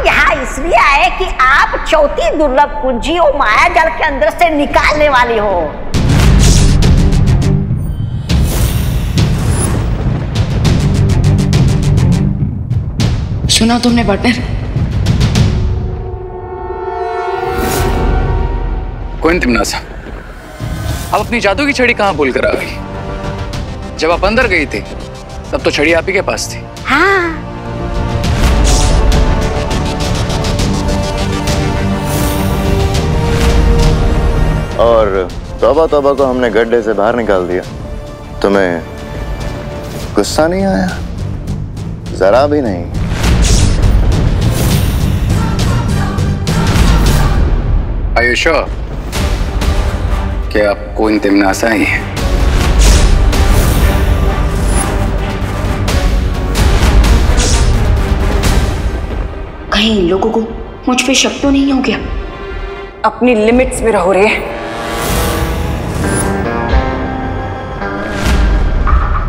यहाँ इसलिए आए कि आप चौथी दुर्लभ कुंजी और माया जाल के अंदर से निकालने वाली हो। सुना तुमने पार्टनर? कौन तिमनासा, आप अपनी जादू की छड़ी कहाँ भूल कर आ गई? जब आप अंदर गई थी तब तो छड़ी आप ही के पास थी। हाँ। और तौबा तौबा को हमने गड्ढे से बाहर निकाल दिया। तुम्हें गुस्सा नहीं आया? जरा भी नहीं। Are you sure कि आप कोई तिमनासा ही है? कहीं इन लोगों को मुझ पे शक तो नहीं हो गया? अपनी लिमिट्स में रहो रे।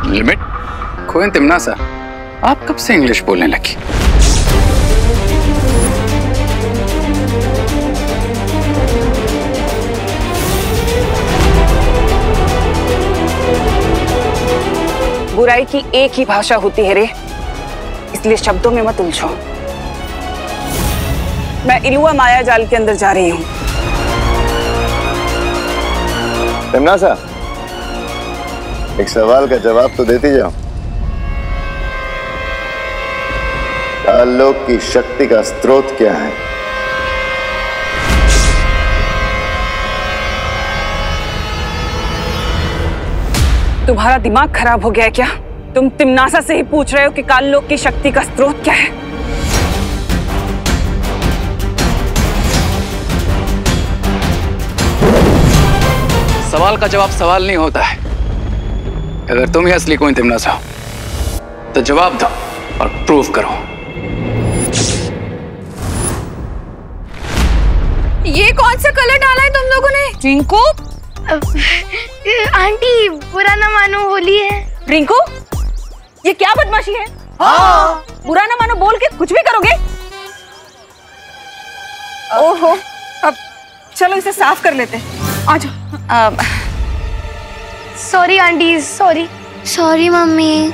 लिमिट? कोई तिमनासा, आप कब से इंग्लिश बोलने लगी? बुराई की एक ही भाषा होती है रे, इसलिए शब्दों में मत उलझो। मैं इलुआ माया जाल के अंदर जा रही हूँ। तिमनासा, एक सवाल का जवाब तो देती जाओ। काललोक की शक्ति का स्रोत क्या है? तुम्हारा दिमाग खराब हो गया है क्या? तुम तिमनासा से ही पूछ रहे हो कि काललोक की शक्ति का स्रोत क्या है? सवाल का जवाब सवाल नहीं होता है। अगर तुम ही असली कोई तिमनासा हो तो जवाब दो और प्रूव करो। ये कौन सा कलर डाला है तुम लोगों ने? रिंकू, आंटी बुरा ना मानो, होली है। रिंकू, ये क्या बदमाशी है? हाँ। बुरा ना मानो बोल के कुछ भी करोगे? ओहो, अब चलो इसे साफ कर लेते हैं। आ जाओ। Sorry aunty, sorry. Sorry mummy.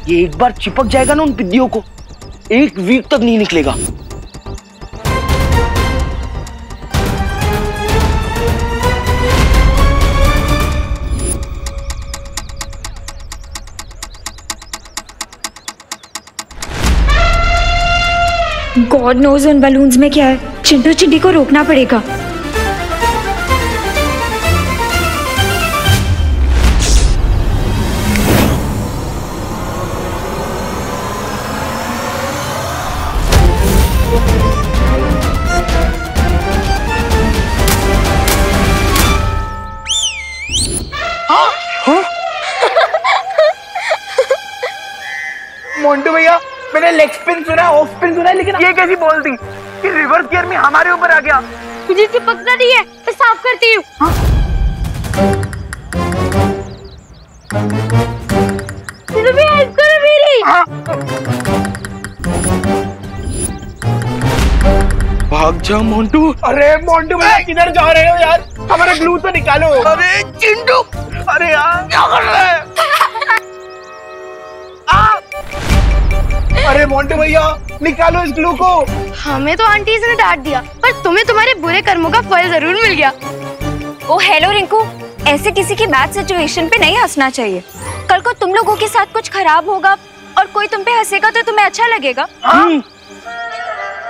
ये एक बार चिपक जाएगा ना उन बिद्दियों को, एक वीक तक नहीं निकलेगा। गॉड नोज उन बलून्स में क्या है। चिंटू चिंटी को रोकना पड़ेगा। मोंटू भैया, मैंने लेग स्पिन सुना, ऑफ स्पिन सुना, लेकिन ये कैसी बॉल थी कि रिवर्स गियर में हमारे ऊपर आ गया। मुझे चिपकना नहीं है, मैं साफ करती हूँ। हेल्प करो मेरी। भाग जा मोंटू। अरे मोंटू भैया किधर जा रहे हो यार? हमारा ग्लू तो निकालो। अरे चिंटू, अरे यार क्या कर रहे हैं? अरे मोंटू भैया निकालो इस ग्लू को। हमें तो आंटी ने डांट दिया, पर तुम्हें तुम्हारे बुरे कर्मों का फल जरूर मिल गया। ओ हेलो रिंकू, ऐसे किसी की बैड सिचुएशन पे नहीं हंसना चाहिए। कल को तुम लोगों के साथ कुछ खराब होगा और कोई तुम पे हंसेगा तो तुम्हें अच्छा लगेगा?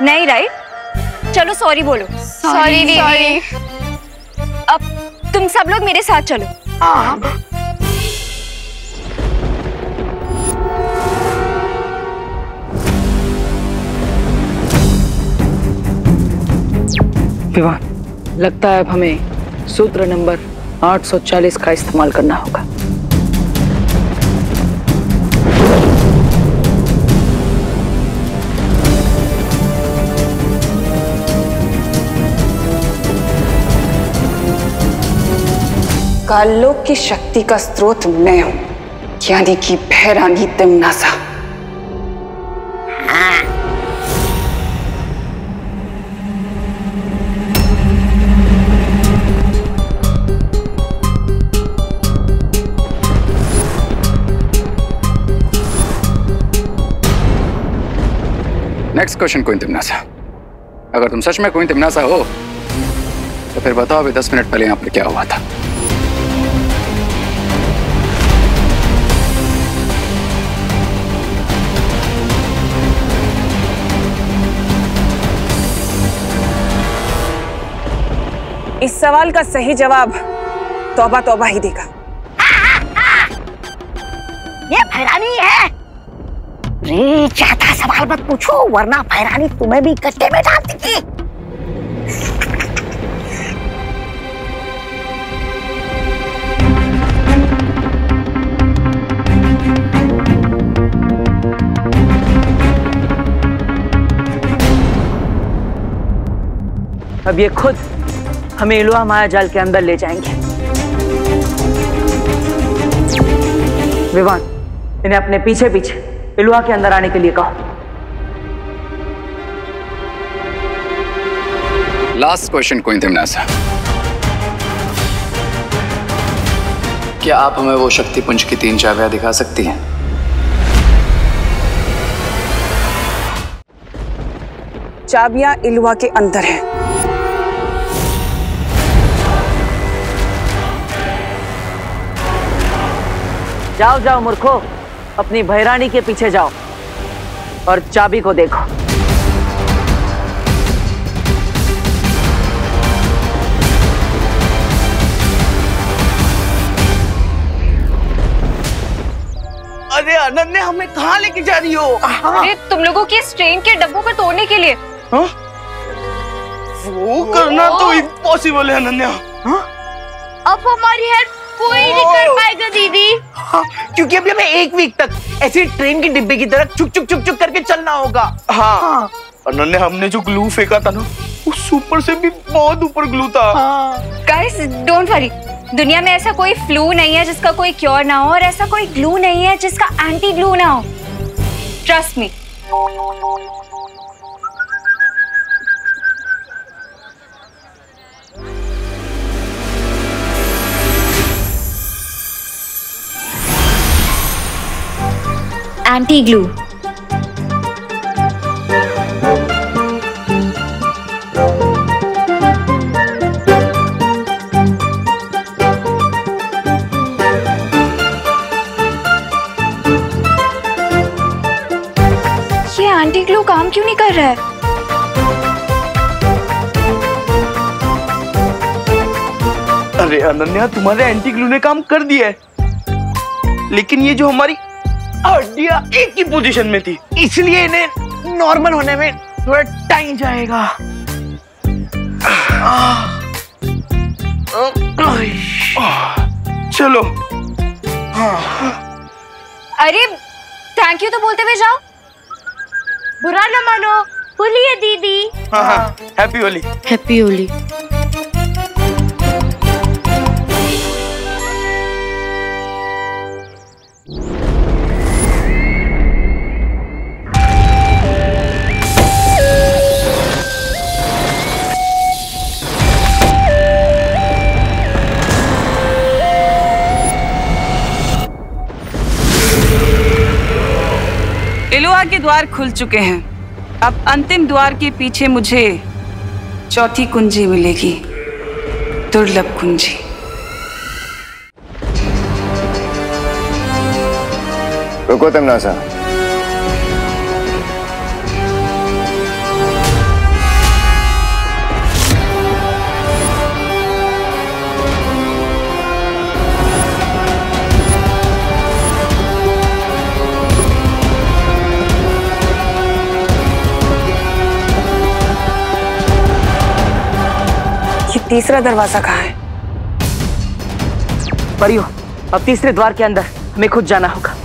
नहीं राइट? चलो सॉरी बोलो। सॉरी दीदी। अब तुम सब लोग मेरे साथ चलो। विवाह, लगता है अब हमें सूत्र नंबर 840 का इस्तेमाल करना होगा। काललोक की शक्ति का स्रोत मैं हूं, यानी कि भैरानी Timnasa. Next question queen Timnasa. अगर तुम सच में क्वीन तिम्नासा हो तो फिर बताओ अभी 10 मिनट पहले यहां पर क्या हुआ था। इस सवाल का सही जवाब तौबा तौबा ही देगा। ये भैरानी है। रे ज्यादा सवाल मत पूछो वरना भैरानी तुम्हें भी गड्ढे में डाल देगी। अब ये खुद हमें इलुआ माया जाल के अंदर ले जाएंगे। विवान, इन्हें अपने पीछे पीछे इलुआ के अंदर आने के लिए कहो। Last question queen Timnasa. क्या आप हमें वो शक्ति पुंज की 3 चाबियां दिखा सकती हैं? चाबियां इलुआ के अंदर हैं। जाओ जाओ मूर्खो, अपनी भैरानी के पीछे जाओ और चाबी को देखो। अरे अनन्या, हमें कहाँ लेके जा रही हो? अरे तुम लोगों की इस ट्रेन के डब्बों को तोड़ने के लिए। हाँ? वो करना तो इम्पॉसिबल है अनन्या। हाँ? अब हमारी हेल्प कोई नहीं कर पाएगा दीदी। हाँ, क्योंकि अभी हमें 1 वीक तक ऐसे ट्रेन के डिब्बे की तरह चुक चुक चुक चुक करके चलना होगा। हाँ। अनन्या, हमने जो ग्लू फेंका था ना, उस ऊपर से भी बहुत ऊपर ग्लू था। गाइस डोंट वरी, दुनिया में ऐसा कोई फ्लू नहीं है जिसका कोई क्योर ना हो, और ऐसा कोई ग्लू नहीं है जिसका एंटी ग्लू ना हो। Trust me. Anti glue. ये एंटी ग्लू काम क्यों नहीं कर रहा है? अरे अनन्या, तुम्हारे एंटी ग्लू ने काम कर दिया है, लेकिन ये जो हमारी हड्डियां एक ही पोजीशन में थी, इसलिए इन्हें नॉर्मल होने में थोड़ा टाइम जाएगा। चलो। अरे थैंक यू तो बोलते हुए जाओ। बुरा न मानो, होली है दीदी। हाँ, हैप्पी होली। हैप्पी होली। इलुआ के द्वार खुल चुके हैं। अब अंतिम द्वार के पीछे मुझे चौथी कुंजी मिलेगी, दुर्लभ कुंजी। रुको तिम्नासा। तीसरा दरवाजा कहाँ है? परियो, अब तीसरे द्वार के अंदर हमें खुद जाना होगा।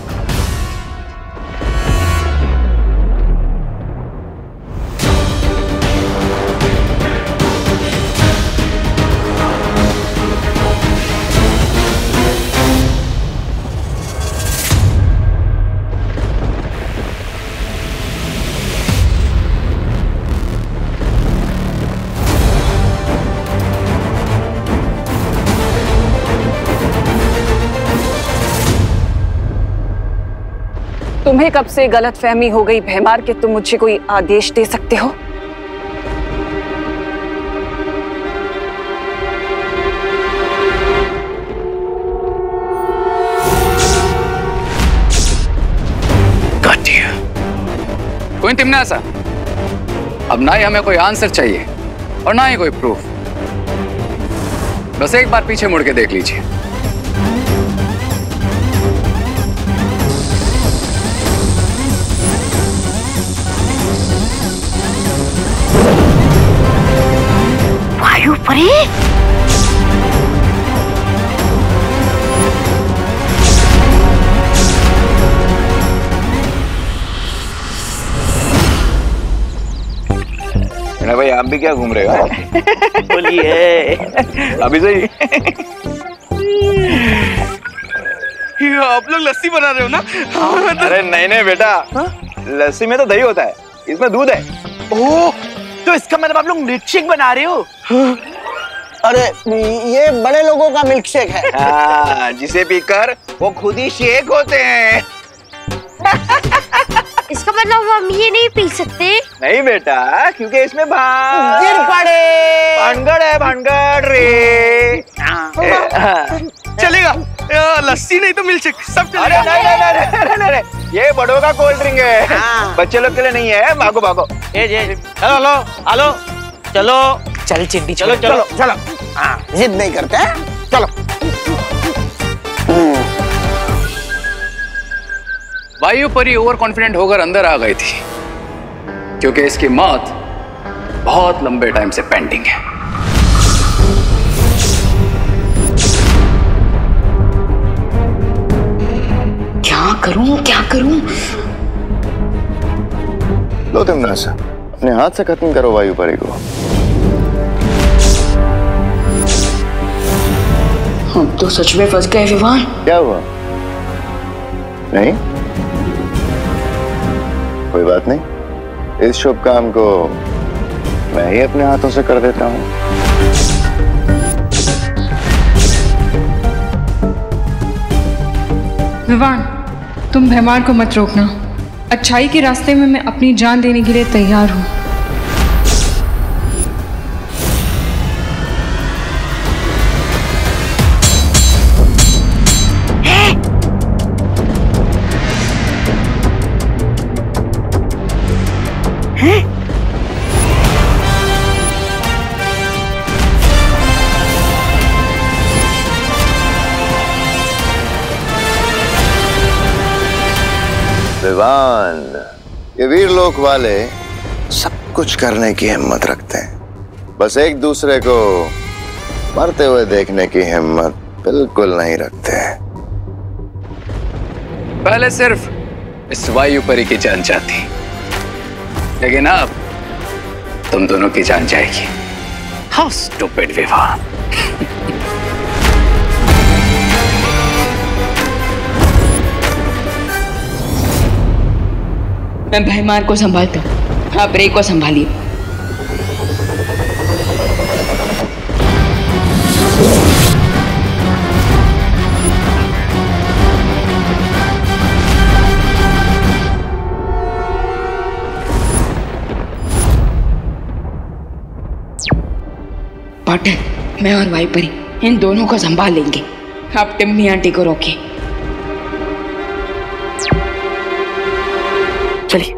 तुम्हें कब से गलतफहमी हो गई भैमार कि तुम मुझे कोई आदेश दे सकते हो? कोई तिमनासा, अब ना ही हमें कोई आंसर चाहिए और ना ही कोई प्रूफ। बस एक बार पीछे मुड़ के देख लीजिए। वायुपरी, भाई आप भी क्या घूम रहे हो? बोलिए। अभी सही। आप लोग लस्सी बना रहे हो ना? अरे नहीं नहीं बेटा, लस्सी में तो दही होता है, इसमें दूध है। ओह, तो इसका मतलब आप लोग मिल्क शेक बना रहे हो? अरे ये बड़े लोगों का मिल्क शेक है। जिसे पीकर वो खुद ही शेक होते हैं। इसका मतलब हम ये नहीं पी सकते? नहीं बेटा, क्योंकि इसमें गिर पड़े। भानगड़ है, भानगड़ रे। चलेगा, लस्सी नहीं तो मिल्क शेक सब अरे चलेगा। नहीं, ये बड़ों का कोल्ड ड्रिंक है, बच्चे लोग के लिए नहीं है। भागो भागो। चलो हेलो, चलो चल चिंटी, चलो चलो चलो। हाँ, जिद नहीं करते हैं, चलो। वायुपरी ओवर कॉन्फिडेंट होकर अंदर आ गई थी, क्योंकि इसकी मौत बहुत लंबे टाइम से पेंडिंग है। क्या करूं क्या करूं? लो तिमनासा, अपने हाथ से खत्म करो वायुपरी को। हम तो सच में फंस गए विवान। क्या हुआ? नहीं, कोई बात नहीं, इस शुभ काम को मैं ही अपने हाथों से कर देता हूँ। विवान, तुम भैमार को मत रोकना। अच्छाई के रास्ते में मैं अपनी जान देने के लिए तैयार हूँ। विवान, ये वीर लोक वाले सब कुछ करने की हिम्मत रखते हैं, बस एक दूसरे को मरते हुए देखने की हिम्मत बिल्कुल नहीं रखते हैं। पहले सिर्फ इस वायुपरी की जान जाती, लेकिन अब तुम दोनों की जान जाएगी। How stupid Vivaan. मैं भैमार को संभालता हूँ, आप रे को संभालिए। पाटिल, मैं और वायुपरी इन दोनों को संभाल लेंगे। आप टिम्मी आंटी को रोकिए। चलिए।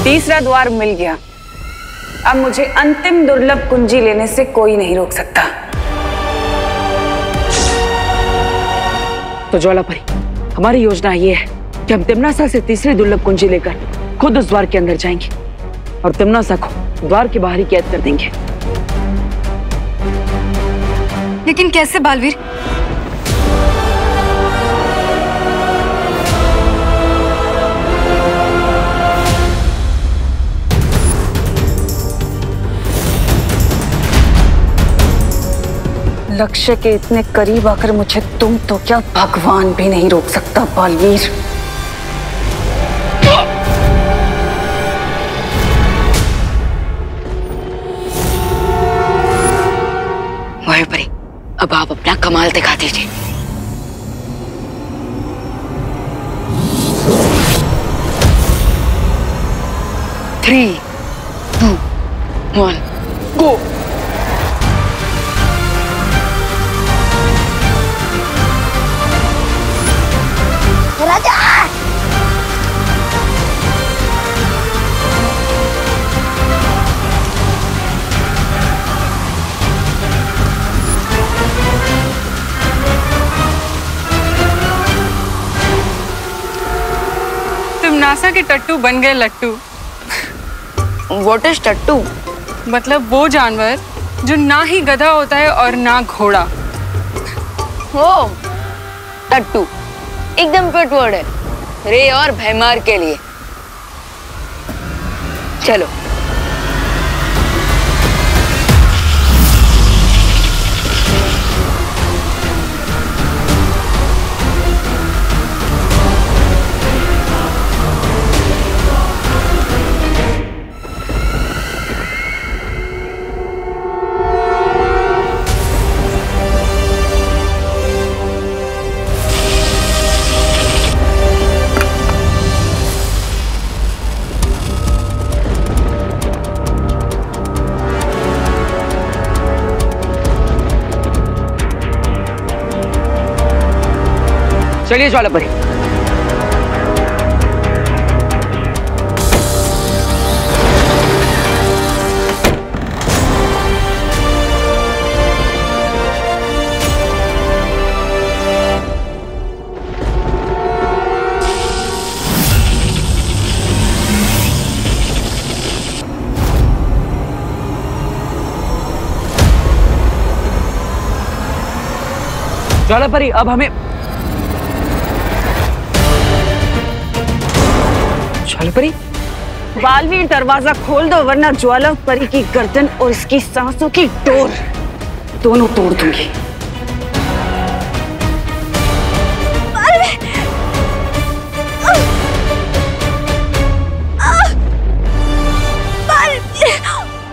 तीसरा द्वार मिल गया। अब मुझे अंतिम दुर्लभ कुंजी लेने से कोई नहीं रोक सकता। तो ज्वालापरी, हमारी योजना ये है कि हम तिमनासा से तीसरी दुर्लभ कुंजी लेकर खुद उस द्वार के अंदर जाएंगे और तिमनासा को द्वार के बाहर ही कैद कर देंगे। लेकिन कैसे बालवीर? लक्ष्य के इतने करीब आकर मुझे तुम तो क्या भगवान भी नहीं रोक सकता बालवीर। अब आप अपना कमाल दिखा दीजिए। Three, two, one, go. राजा तुम नासा के टट्टू बन गए लट्टू। व्हाट इज टट्टू? मतलब वो जानवर जो ना ही गधा होता है और ना घोड़ा। हो, टट्टू एकदम फिट वर्ड है रे और भैमार के लिए। चलो चलिए ज्वालापरी। ज्वालापरी अब हमें ज्वालापरी बालवीर दरवाजा खोल दो वरना ज्वालापरी की गर्दन और इसकी सांसों की डोर दोनों तोड़ दूंगी।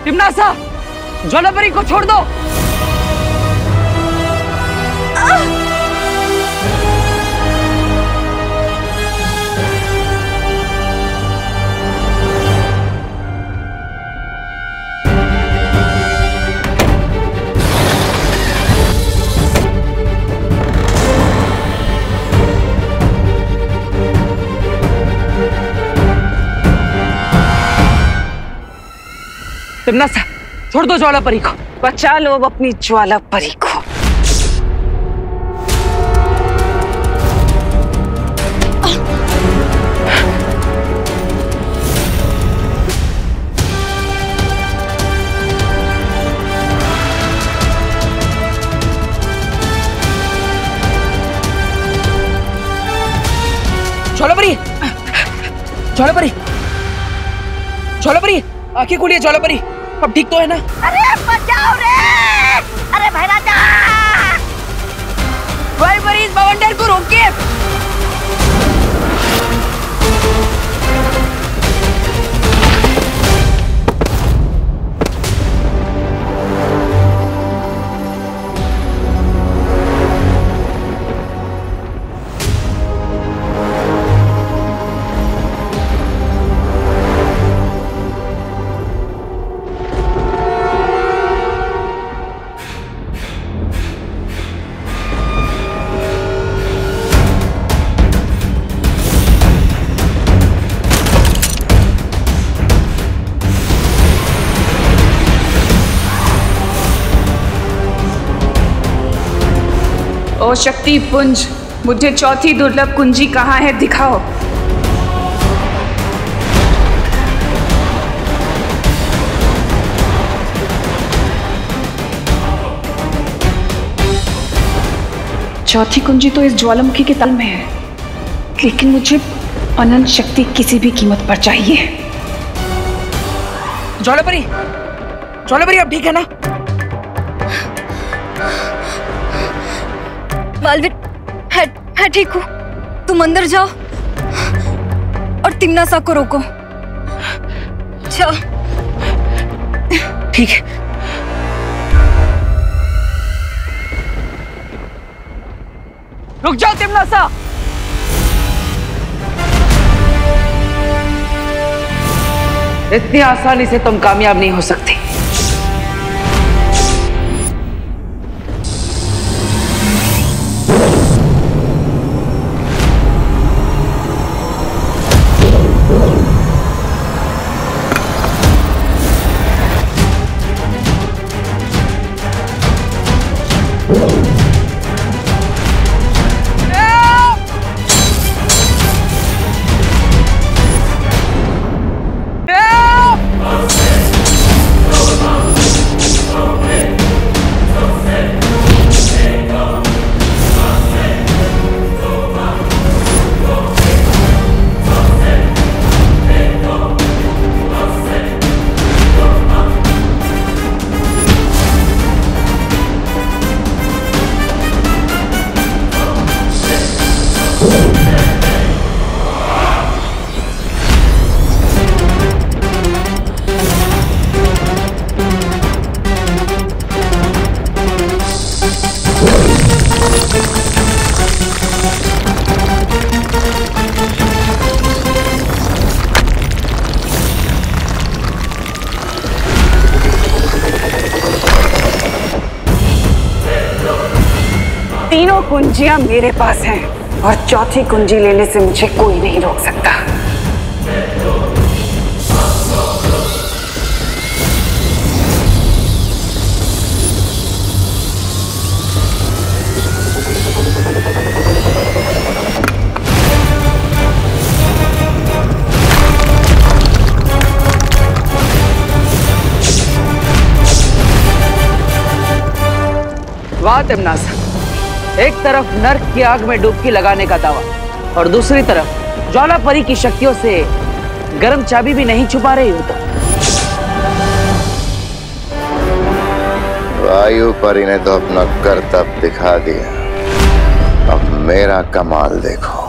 तिम्नासा, ज्वालापरी को छोड़ दो। तिम्नासा, छोड़ दो ज्वालापरी को। बचा लो अब अपनी ज्वालापरी को। ज्वालापरी, ज्वालापरी, ज्वालापरी, आंखें खोलिए ज्वालापरी। अब ठीक तो है ना? अरे बचाओ रे! अरे भाई राजा! ज्वालापरी इस बवंडर को रोकिए। ओ शक्ति पुंज, मुझे चौथी दुर्लभ कुंजी कहाँ है दिखाओ। चौथी कुंजी तो इस ज्वालामुखी के तल में है, लेकिन मुझे अनंत शक्ति किसी भी कीमत पर चाहिए। ज्वालापरी, ज्वालापरी अब ठीक है ना? बालवीर, है ठीक हूँ। तुम अंदर जाओ और तिम्नासा को रोको। जाओ। ठीक है। रुक जाओ तिमनासा। इतनी आसानी से तुम कामयाब नहीं हो सकती। तीनों कुंजियां मेरे पास हैं और चौथी कुंजी लेने से मुझे कोई नहीं रोक सकता। वाह तिमनासा, एक तरफ नर्क की आग में डुबकी लगाने का दावा और दूसरी तरफ ज्वाला परी की शक्तियों से गर्म चाबी भी नहीं छुपा रही हो तो। वायु परी ने तो अपना करतब दिखा दिया, अब मेरा कमाल देखो।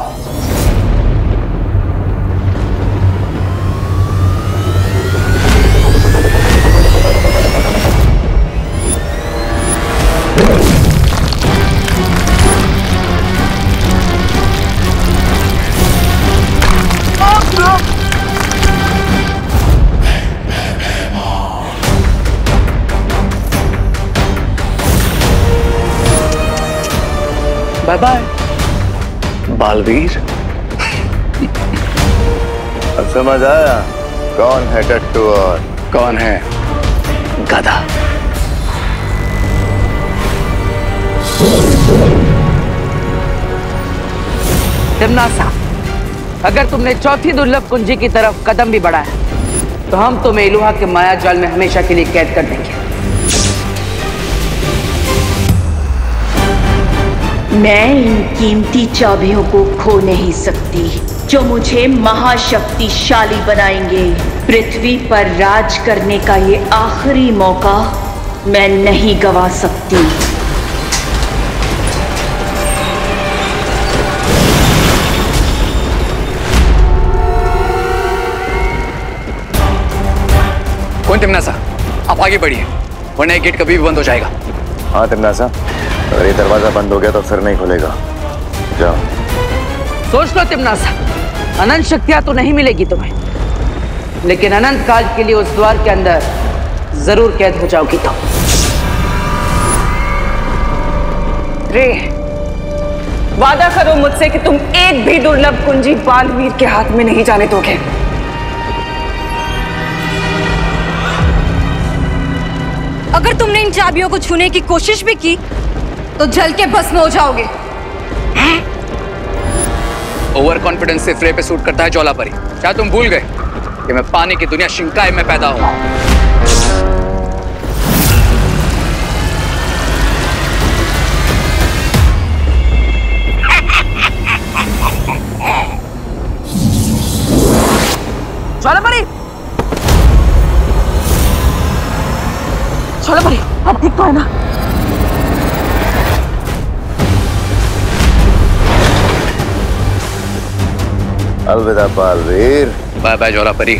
Bye bye Baalveer. अब समझ आया कौन है टट्टू और कौन है गधा। तिमनासा, अगर तुमने चौथी दुर्लभ कुंजी की तरफ कदम भी बढ़ाया तो हम तुम्हें इलुहा के माया जाल में हमेशा के लिए कैद कर देंगे। मैं इन कीमती चाबियों को खो नहीं सकती जो मुझे महाशक्तिशाली बनाएंगे। पृथ्वी पर राज करने का ये आखिरी मौका मैं नहीं गवा सकती। कौन तिमनासा, आप आगे बढ़िए वरना ये गेट कभी भी बंद हो जाएगा। हाँ तिमनासा, अगर ये दरवाजा बंद हो गया तो फिर नहीं खुलेगा। जाओ। सोच लो तिमनासा, अनंत शक्तियां तो नहीं मिलेगी तुम्हें, लेकिन अनंत काल के लिए उस द्वार के अंदर जरूर कैद हो जाओगी तुम। रे, वादा करो मुझसे कि तुम एक भी दुर्लभ कुंजी बालवीर के हाथ में नहीं जाने दोगे। अगर तुमने इन चाबियों को छूने की कोशिश भी की तो जल के भस्म हो जाओगे। ओवर कॉन्फिडेंस से फ्रे पे सूट करता है ज्वाला परी। क्या तुम भूल गए कि मैं पानी की दुनिया शिंकाई में पैदा हुआ? ज्वाला परी, ज्वाला परी, आप ठीक तो है ना? अलविदा बालवीर। बाय बाय ज्वाला परी।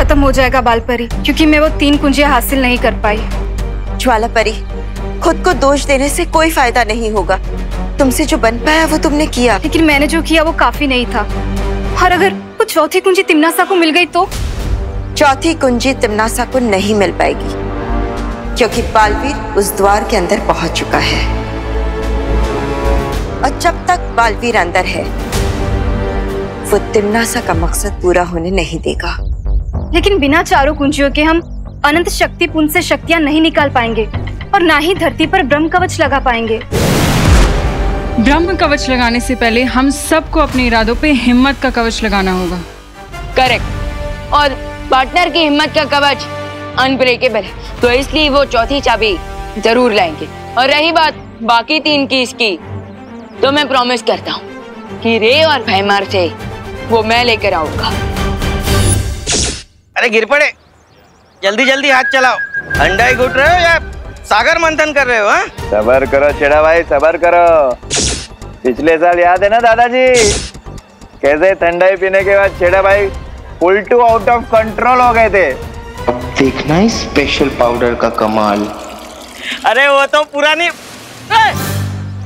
खत्म हो जाएगा बालपरी, क्योंकि मैं वो 3 कुंजियां हासिल नहीं कर पाई। ज्वाला परी, खुद को दोष देने से कोई फायदा नहीं होगा। तुमसे जो बन पाया वो तुमने किया। लेकिन मैंने जो किया वो काफी नहीं था। और अगर वो चौथी कुंजी तिम्नासा को मिल गई तो? चौथी कुंजी तिम्नासा को नहीं मिल पाएगी, क्योंकि बालवीर उस द्वार के अंदर पहुंच चुका है। और जब तक बालवीर अंदर है, वो तिम्नासा का मकसद पूरा होने नहीं देगा। लेकिन बिना चारों कुंजियों के हम अनंत शक्ति पुंज से शक्तियां नहीं निकाल पाएंगे, और ना ही धरती पर ब्रह्म कवच लगा पाएंगे। ब्रह्म कवच लगाने से पहले हम सबको अपने इरादों पे हिम्मत का कवच लगाना होगा। करेक्ट। और पार्टनर की हिम्मत का कवच अनब्रेकेबल है, तो इसलिए वो चौथी चाबी जरूर लाएंगे। और रही बात बाकी 3 कीज की, तो मैं प्रॉमिस करता हूँ कि रे और भैमार से वो मैं लेकर आऊंगा। अरे गिर पड़े, जल्दी जल्दी हाथ चलाओ। अंडा ही घुट रहे हो या सागर मंथन कर रहे हो? हाँ, सबर करो छेड़ा भाई, सबर करो। पिछले साल याद है ना दादाजी, कैसे ठंडाई पीने के बाद छेड़ा भाई full to out of control हो गए थे। अब देखना है स्पेशल पाउडर का कमाल। अरे वो तो पुरानी।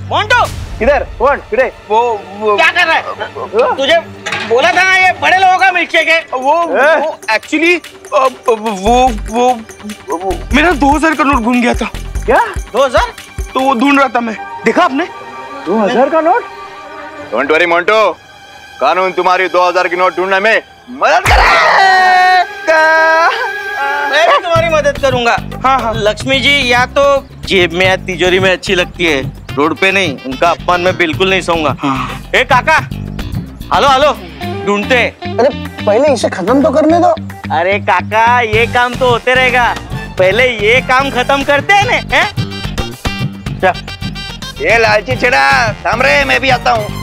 मोंटो किधर? कौन? किधर? वो क्या कर रहा है? तुझे बोला था ना ये बड़े लोगों का मिल्कशेक है। वो एक्चुअली वो मेरा 2000 का नोट गुम गया था। क्या? 2000? तो वो ढूंढ रहा था मैं। देखा आपने? 2000 का नोट? डोंट वरी मोंटो, कानून तुम्हारी 2000 की नोट ढूंढने में मदद करेगा। मैं भी तुम्हारी मदद करूंगा। हाँ हाँ लक्ष्मी जी या तो जेब में या तिजोरी में अच्छी लगती है, रोड पे नहीं। उनका अपमान मैं बिल्कुल नहीं सहूंगा। हाँ। ए काका, हेलो हेलो, ढूंढते। अरे पहले इसे खत्म तो करने दो। अरे काका, ये काम तो होते रहेगा, पहले ये काम खत्म करते हैं ना। ये लालची छेड़ा थाम रहे, मैं भी आता हूँ।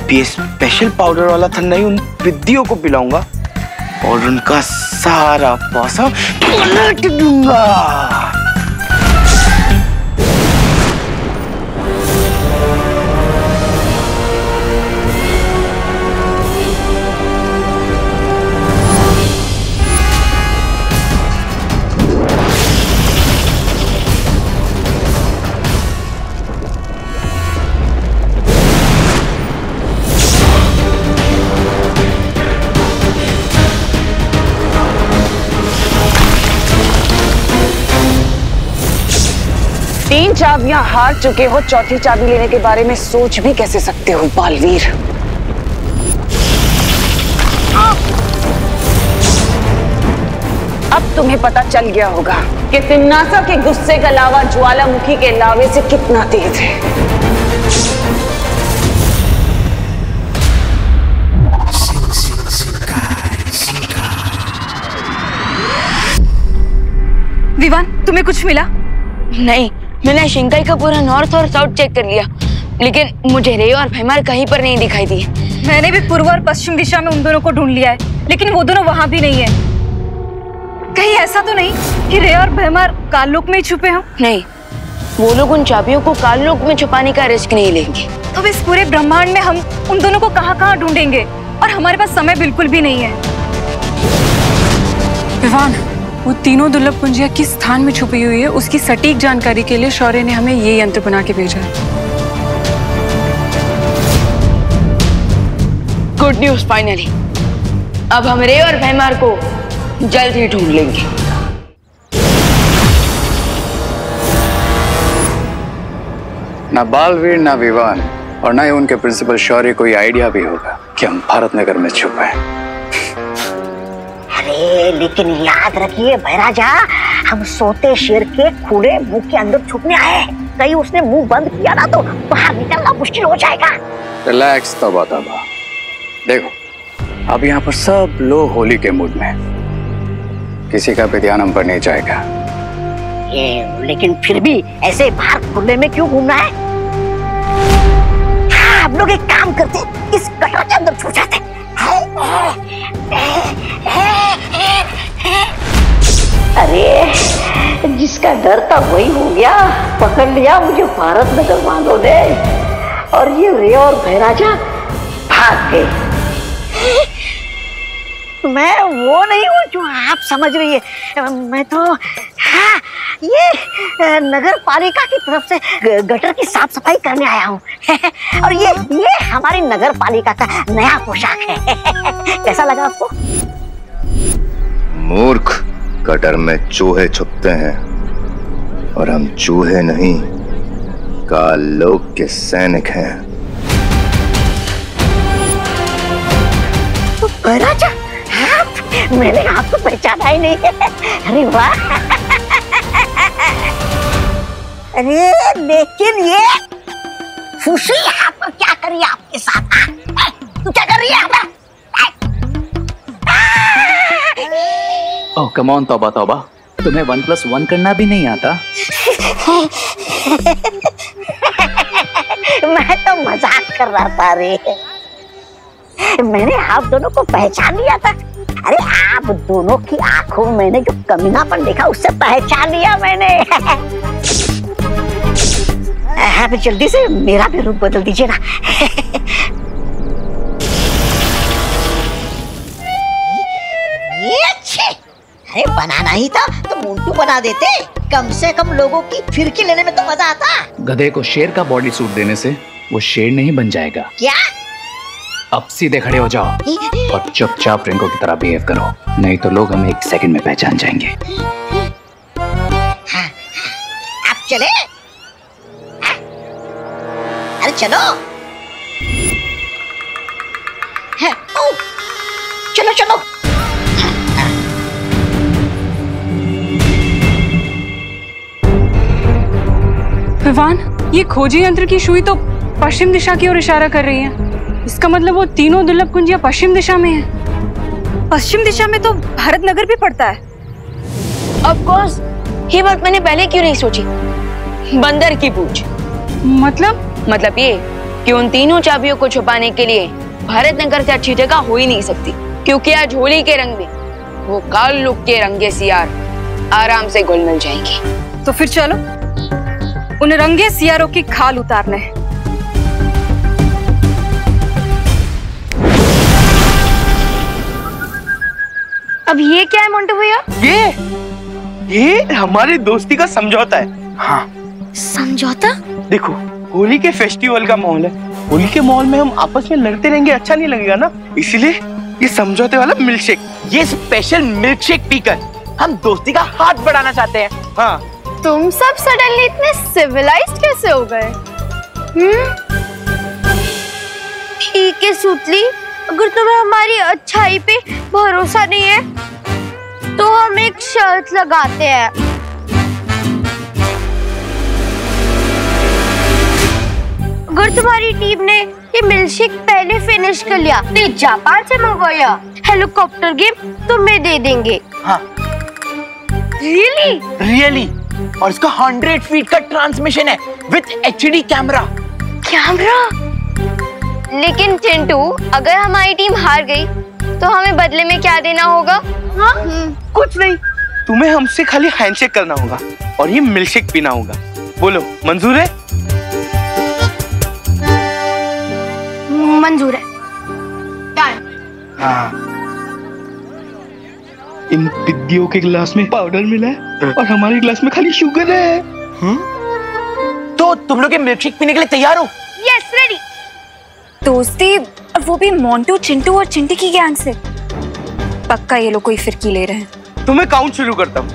ये स्पेशल पाउडर वाला ठंडा ही उन विद्याओं को पिलाऊंगा और उनका सारा पासा उलट दूंगा। तीन चाबियां हार चुके हो, चौथी चाबी लेने के बारे में सोच भी कैसे सकते हो बालवीर? अब तुम्हें पता चल गया होगा कि तिम्नासा के गुस्से का लावा ज्वालामुखी के लावे से कितना तेज है। विवान, तुम्हें कुछ मिला? नहीं, मैंने शिंकाई का पूरा नॉर्थ और साउथ चेक कर लिया, लेकिन मुझे रे और भैमार कहीं पर नहीं दिखाई दिए। मैंने भी पूर्व और पश्चिम दिशा में उन दोनों को ढूंढ लिया है, लेकिन वो दोनों वहां भी नहीं है। कहीं ऐसा तो नहीं कि रे और भैमार काललोक में ही छुपे हों? नहीं, वो लोग उन चाबियों को काललोक में छुपाने का रिस्क नहीं लेंगे। तो इस पूरे ब्रह्मांड में हम उन दोनों को कहाँ-कहाँ ढूंढेंगे, और हमारे पास समय बिल्कुल भी नहीं है। विवान, वो तीनों दुर्लभ कुंजियां किस स्थान में छुपी हुई है, उसकी सटीक जानकारी के लिए शौर्य ने हमें ये यंत्र बना के भेजा है। गुड न्यूज, फाइनली अब हम रे और भैमार को जल्द ही ढूंढ लेंगे। ना बालवीर, ना विवान और ना ही उनके प्रिंसिपल शौर्य को ये आइडिया भी होगा कि हम भारत नगर में छुपे हैं। अरे लेकिन याद रखिए भैराजा, हम सोते शेर के खुले मुंह के अंदर छुपने आए हैं। कहीं उसने मुंह बंद किया ना तो बाहर निकलना मुश्किल हो जाएगा। रिलैक्स तबा तबा। देखो, अब यहाँ पर सब लोग होली के मूड में, किसी का भी ध्यान हम पर नहीं जाएगा। लेकिन फिर भी ऐसे बाहर खुले में क्यों घूमना है? हाँ, आप लोग एक काम करते, इस गटर के अंदर छुप जाते। अरे जिसका डर था वही हो गया, पकड़ लिया मुझे भारत नगर वालों ने, और ये रे और भैराजा भाग गए। मैं वो नहीं हूँ जो आप समझ रही है। मैं तो हाँ, ये नगर पालिका की तरफ से गटर की साफ सफाई करने आया हूँ। और ये हमारी नगर पालिका का नया पोशाक है। कैसा लगा आपको? मूर्ख, गटर में चूहे छुपते हैं और हम चूहे नहीं, काल लोक के सैनिक हैं। भैराजा, मैंने आपको पहचाना ही नहीं है। अरे वाह! अरे लेकिन ये खुशी यहाँ पर क्या करी आपके साथ? तू क्या कर रही है यहाँ पर? ओह कम ऑन, तौबा तौबा, तुम्हें 1+1 करना भी नहीं आता? मैं तो मजाक कर रहा था रे। मैंने आप दोनों को पहचान लिया था। अरे आप दोनों की आंखों में मैंने जो कमीनापन देखा उससे पहचान लिया मैंने। आप जल्दी से मेरा भी रूप बदल दीजिए ना। ये अच्छे, अरे बनाना ही था तो मोंटू बना देते, कम से कम लोगों की फिरकी लेने में तो मजा आता। गधे को शेर का बॉडी सूट देने से वो शेर नहीं बन जाएगा। क्या? अब सीधे खड़े हो जाओ और चुपचाप रिंकू की तरह बिहेव करो, नहीं तो लोग हमें 1 सेकंड में पहचान जाएंगे। हाँ, आप चले? हाँ? अरे चलो। हाँ, चलो चलो। विवान, ये खोजी यंत्र की सुई तो पश्चिम दिशा की ओर इशारा कर रही है। इसका मतलब वो तीनों दुर्लभ कुंजियां पश्चिम दिशा में है। पश्चिम दिशा में तो भारत नगर भी पड़ता है। ऑफ कोर्स, ये बात मैंने पहले क्यों नहीं सोची? बंदर की पूछ। मतलब ये कि उन तीनों चाबियों को छुपाने के लिए भारत नगर से अच्छी जगह हो ही नहीं सकती, क्योंकि आज होली के रंग में वो काल लुक के रंगे सियार आराम से घुल मिल जाएंगे। तो फिर चलो उन रंगे सियारों की खाल उतारने। अब ये क्या है मोंटू भैया? ये हमारी दोस्ती का समझौता है। हाँ, समझौता? देखो, होली के फेस्टिवल का माहौल है। होली के माहौल में हम आपस में लड़ते रहेंगे, अच्छा नहीं लगेगा ना। इसीलिए ये समझौते वाला मिल्कशेक, ये स्पेशल मिल्कशेक पीकर हम दोस्ती का हाथ बढ़ाना चाहते हैं। हाँ, तुम सब सडनली इतने सिविलाइज्ड कैसे हो गए? ठीक है सुतली, अगर तुम्हें हमारी अच्छाई पे भरोसा नहीं है तो हम एक शर्त लगाते हैं। अगर तुम्हारी टीम ने ये मिल्कशेक पहले फिनिश कर लिया तो जापान से मंगवाया हेलीकॉप्टर गेम तुम्हें दे देंगे। हाँ। रियली? और इसका 100 फीट का ट्रांसमिशन है विद HD कैमरा। लेकिन चिंटू, अगर हमारी टीम हार गई तो हमें बदले में क्या देना होगा? हाँ? कुछ नहीं, तुम्हें हमसे खाली हैंडशेक करना होगा और ये मिल्कशेक पीना होगा। बोलो, मंजूर है? मंजूर है। हाँ। इन पिद्दियों के गिलास में पाउडर मिला है और हमारे गिलास में खाली शुगर है। तो तुम लोग मिल्कशेक पीने के लिए तैयार हो? Yes, ready. दोस्ती, और वो भी मोंटू, चिंटू और चिंटी की गैंग से। पक्का ये लोग कोई फिरकी ले रहे हैं। तुम्हें काउंट शुरू करता हूँ।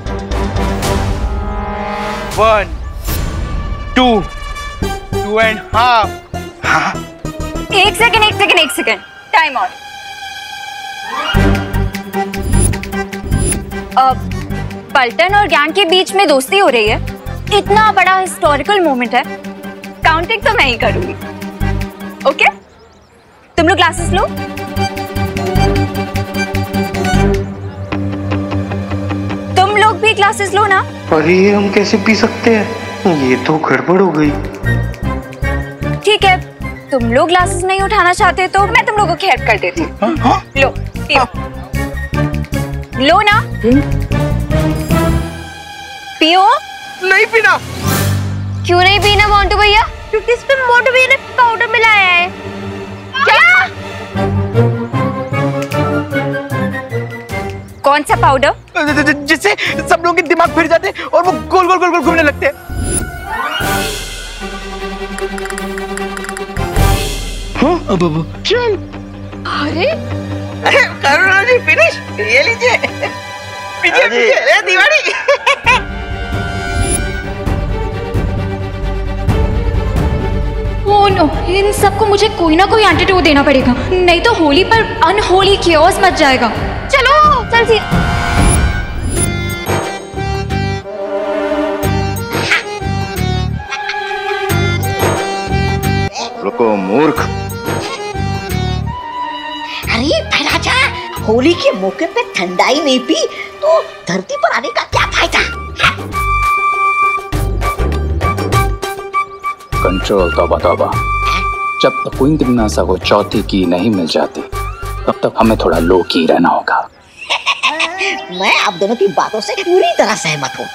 1, 2, 2.5। हाँ? एक सेकंड, टाइम आउट। पल्टन और गैंग के बीच में दोस्ती हो रही है, इतना बड़ा हिस्टोरिकल मोमेंट है, काउंटिंग तो मैं ही करूंगी। ओके? तुम लोग क्लासेस लो। तुम लोग भी क्लासेस लो ना। अरे ये हम कैसे पी सकते हैं? ये तो गड़बड़ हो गई। ठीक है, तुम लोग ग्लासेस नहीं उठाना चाहते तो मैं तुम लोगों की हेल्प कर देती हूँ। लो पियो, लो ना, पियो। नहीं पीना। क्यों नहीं पीना मोंटू भैया? क्योंकि इसमें मोंटू भैया ने पाउडर मिलाया है। क्या? कौन सा पाउडर? जिससे सब लोगों के दिमाग फिर जाते और वो गोल गोल गोल गोल घूमने लगते हैं। चल। अरे करुणा जी फिनिश, ये लीजिए। पीछे पीछे दीवानी। ओह नो, इन सबको मुझे कोई ना कोई एंटीडोट देना पड़ेगा, नहीं तो होली पर अनहोली कियोस मच जाएगा। चलो चल सी। रुको मूर्ख। अरे भैराजा, होली के मौके पे ठंडाई नहीं पी तो धरती पर आने का क्या फायदा? कंट्रोल तौबा तौबा। जब तक क्वीन तिम्नासा को चौथी की नहीं मिल जाती तब तक हमें थोड़ा लो की रहना होगा। मैं आप दोनों की बातों से पूरी तरह सहमत हूँ।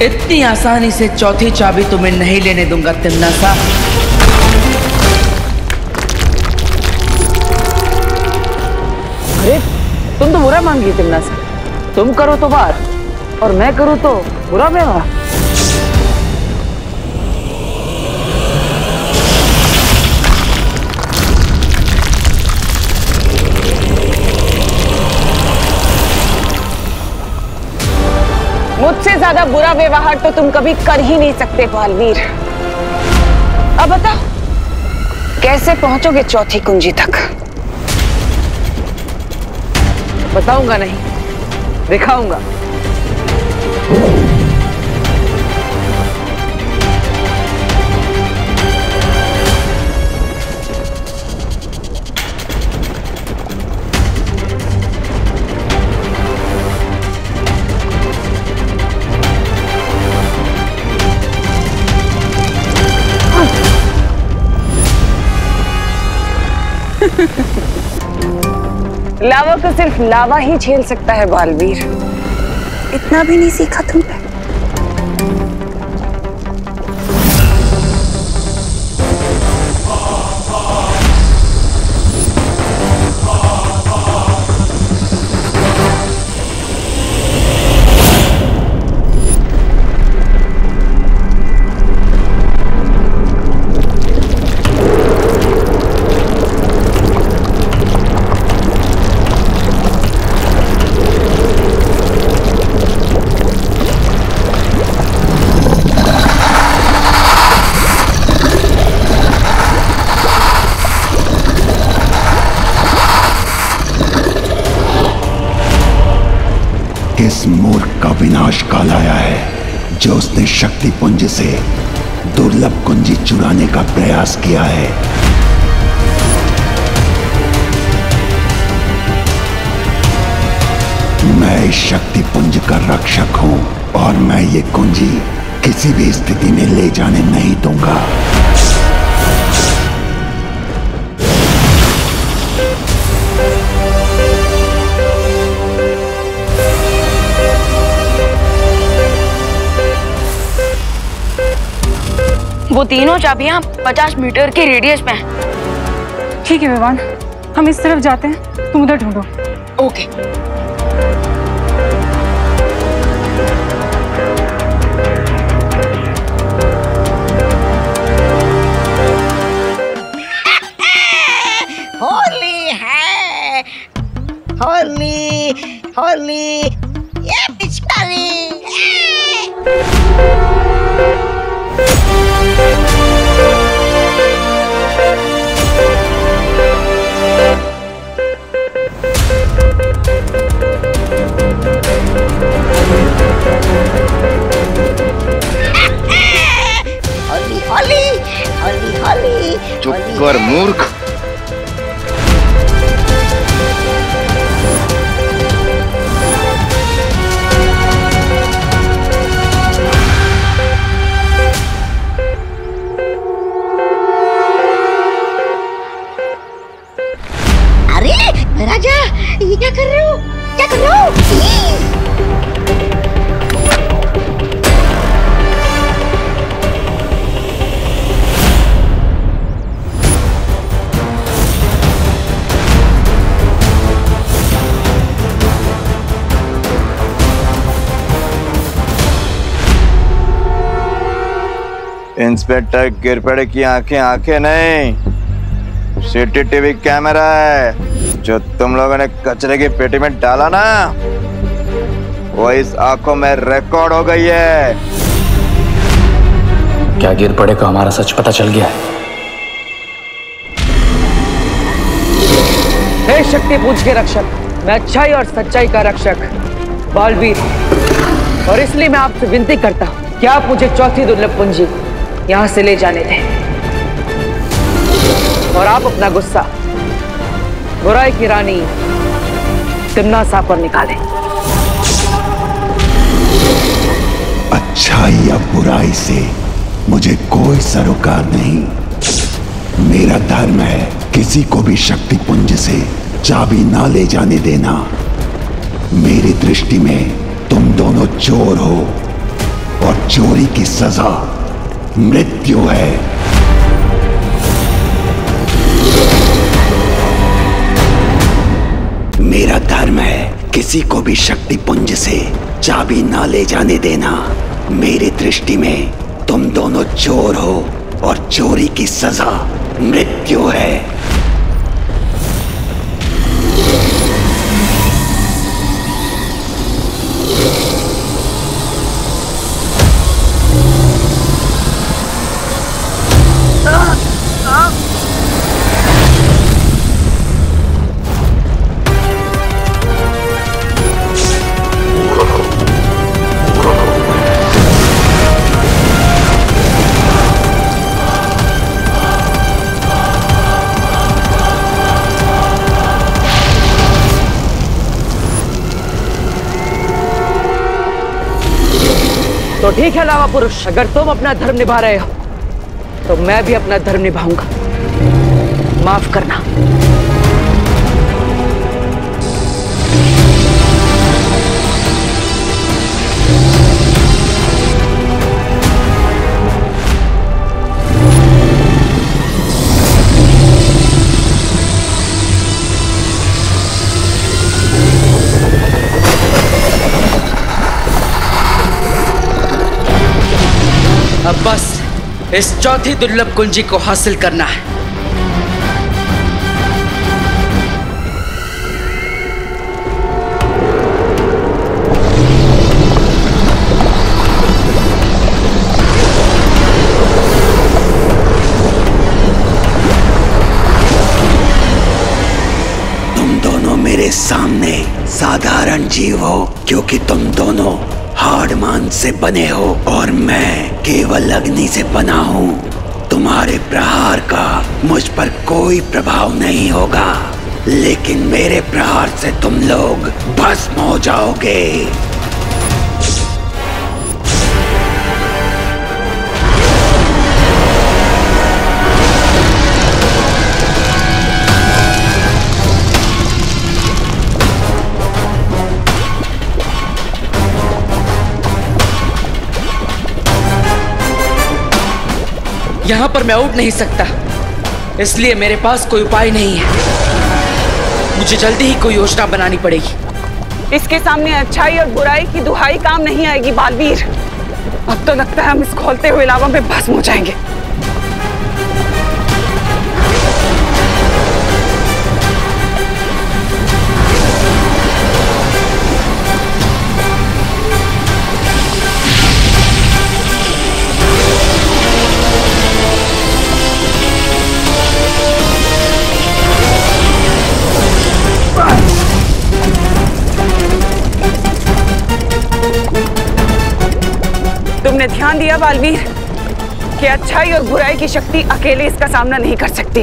इतनी आसानी से चौथी चाबी तुम्हें नहीं लेने दूंगा तिम्नासा। अरे तुम तो बुरा मान गई तिम्नासा। तुम करो तो बात और मैं करूँ तो बुरा व्यवहार। मुझसे ज्यादा बुरा व्यवहार तो तुम कभी कर ही नहीं सकते बालवीर। अब बताओ कैसे पहुंचोगे चौथी कुंजी तक? बताऊंगा नहीं, दिखाऊंगा। लावा को सिर्फ लावा ही झेल सकता है बालवीर। इतना भी नहीं सीखा तुमने? इस मूर्ख का विनाश काल आया है जो उसने शक्ति पुंज से दुर्लभ कुंजी चुराने का प्रयास किया है। मैं इस शक्ति पुंज का रक्षक हूं और मैं ये कुंजी किसी भी स्थिति में ले जाने नहीं दूंगा। वो तीनों चाबियां 50 मीटर के रेडियस में हैं। ठीक है विवान, हम इस तरफ जाते हैं, तुम उधर ढूंढो। ओके। होली है, होली होली, ये पिचकारी। चुप कर मूर्ख। इंस्पेक्टर गिरपड़े की आंखें आंखें नहीं, सीसीटीवी कैमरा है। जो तुम लोगों ने कचरे की पेटी में डाला ना, वो इस आंखों में रिकॉर्ड हो गई है। क्या गिरपड़े को हमारा सच पता चल गया है? हे शक्ति पुंज के रक्षक, मैं अच्छाई और सच्चाई का रक्षक बालवीर, और इसलिए मैं आपसे विनती करता हूं कि आप मुझे चौथी दुर्लभ कुंजी यहां से ले जाने दें और आप अपना गुस्सा बुराई की रानी तिम्नासा पर निकालें। अच्छाई या बुराई से मुझे कोई सरोकार नहीं। मेरा धर्म है किसी को भी शक्ति पुंज से चाबी ना ले जाने देना। मेरी दृष्टि में तुम दोनों चोर हो और चोरी की सजा मृत्यु है। मेरा धर्म है किसी को भी शक्ति पुंज से चाबी ना ले जाने देना। मेरी दृष्टि में तुम दोनों चोर हो और चोरी की सजा मृत्यु है। तो ठीक है लावा पुरुष, अगर तुम अपना धर्म निभा रहे हो तो मैं भी अपना धर्म निभाऊंगा। माफ करना। अब बस इस चौथी दुर्लभ कुंजी को हासिल करना है। तुम दोनों मेरे सामने साधारण जीव हो, क्योंकि तुम दोनों हाड़मान से बने हो और मैं केवल अग्नि से बना हूँ। तुम्हारे प्रहार का मुझ पर कोई प्रभाव नहीं होगा, लेकिन मेरे प्रहार से तुम लोग भस्म हो जाओगे। यहां पर मैं उठ नहीं सकता, इसलिए मेरे पास कोई उपाय नहीं है। मुझे जल्दी ही कोई योजना बनानी पड़ेगी। इसके सामने अच्छाई और बुराई की दुहाई काम नहीं आएगी बालवीर। अब तो लगता है हम इस खोलते हुए लावा में भस्म हो जाएंगे। तुमने ध्यान दिया बालवीर कि अच्छाई और बुराई की शक्ति अकेले इसका सामना नहीं कर सकती,